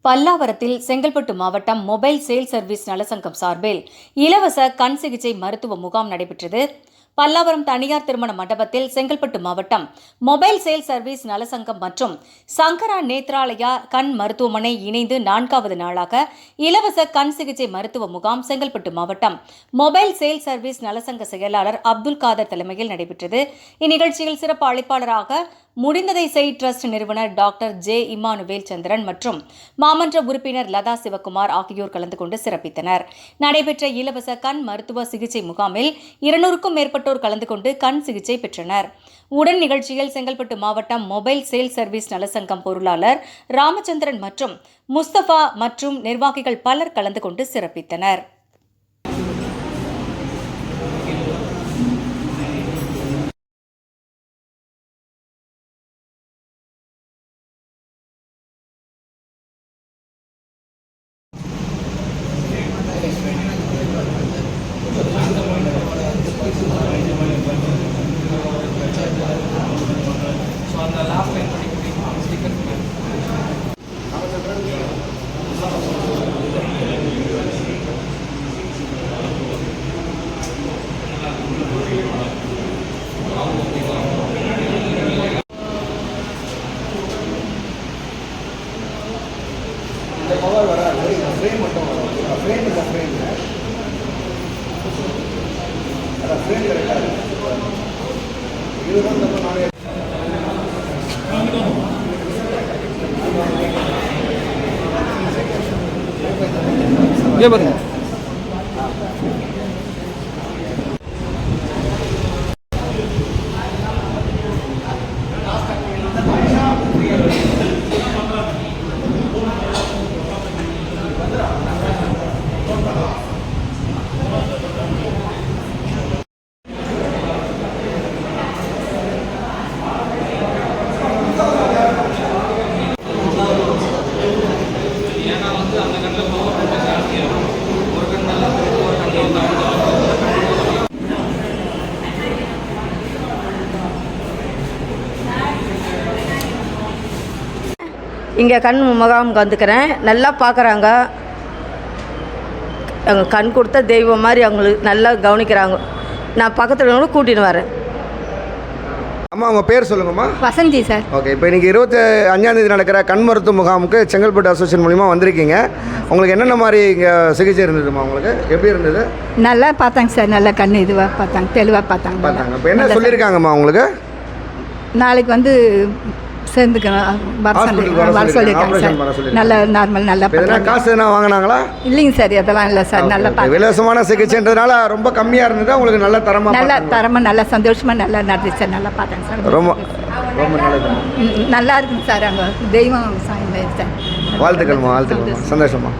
பல்லாவரத்தில் செங்கல்பட்டு மாவட்டம் mobile sale service நலசங்கம் சார்பில் இலவச கண் சிகிச்சை மருத்துவ முகாம் நடைபெற்றது. பல்லாவரம் தனியார் திருமண மண்டபத்தில் செங்கல்பட்டு மாவட்டம் மொபைல் சேல் சர்வீஸ் நலசங்கம் மற்றும் சங்கரா நேத்ராலயா கண் மருத்துவமனை இணைந்து 4வது நாளாக இலவச கண் சிகிச்சை மருத்துவ முகாம் செங்கல்பட்டு மாவட்டம் மொபைல் சேல் சர்வீஸ் நலசங்க செயலாளர் அப்துல் காதர் தலைமையில் நடைபெற்றது. இந்நிகழ்ச்சியில் சிறப்பு அழைப்பாளராக முடிந்ததை செய் டிரஸ்ட் நிறுவனர் டாக்டர் ஜே இமானுவேல் சந்திரன் மற்றும் மாமன்ற உறுப்பினர் லதா சிவகுமார் ஆகியோர் கலந்து கொண்டு சிறப்பித்தனர். நடைபெற்ற இலவச கண் மருத்துவ சிகிச்சை முகாமில் 200க்கும் மேற்பட்டோர் கலந்து கொண்டு கண் சிகிச்சை பெற்றனர். உடன் நிகழ்ச்சியில் செங்கல்பட்டு மாவட்டம் மொபைல் சேல் சர்வீஸ் நலசங்கம் பொருளாளர் ராமச்சந்திரன் மற்றும் முஸ்தபா மற்றும் நிர்வாகிகள் பலர் கலந்து கொண்டு சிறப்பித்தனர். இந்த கவர் வராது, ஃப்ரேம் மட்டும் வரும். ஃப்ரேம் இல்லை, ஃப்ரேம் அதான் ஃப்ரேம் கரெக்டாக இதுதான் நம்ம நானே இங்கே பாருங்க. இங்கே கண் முகாமுக்கு வந்துக்கிறேன். நல்லா பார்க்குறாங்க. எங்கள் கண் கொடுத்த தெய்வம் மாதிரி அவங்களுக்கு நல்லா கவனிக்கிறாங்க. நான் பக்கத்தில் கூட கூட்டின்னு வரேன். அம்மா, உங்கள் பேர் சொல்லுங்கம்மா. வசந்தி சார். ஓகே, இப்போ இன்றைக்கி 25ஆம் நடக்கிற கண் மருத்துவ முகாமுக்கு செங்கல்பட்டு அசோசியேஷன் மூலிமா வந்திருக்கீங்க. உங்களுக்கு என்னென்ன மாதிரி இங்கே சிகிச்சை இருந்ததுமா? உங்களுக்கு எப்படி இருந்தது? நல்லா பார்த்தாங்க சார். நல்லா கண் இதுவாக பார்த்தாங்க, தெளிவாக பார்த்தாங்க. இப்போ என்ன சொல்லியிருக்காங்கம்மா உங்களுக்கு? நாளைக்கு வந்து சேர்ந்துக்கணும் வர சொல்லியிருக்காங்க சார். நல்ல நார்மல் நல்லா காசு எதனா வாங்கினாங்களா? இல்லைங்க சார், அதெல்லாம் இல்லை சார். நல்லா இலவசமான சிகிச்சைன்றதுனால ரொம்ப கம்மியாக இருந்தது. உங்களுக்கு நல்ல தரமாக நல்லா சந்தோஷமாக நல்லா நடந்துச்சு சார். நல்லா பார்த்தாங்க சார். ரொம்ப ரொம்ப நல்லது. நல்லா இருக்குங்க சார். அங்கே தெய்வம் சார். வாழ்த்துக்கள்மா, வாழ்த்துக்கள்மா, சந்தோஷமா.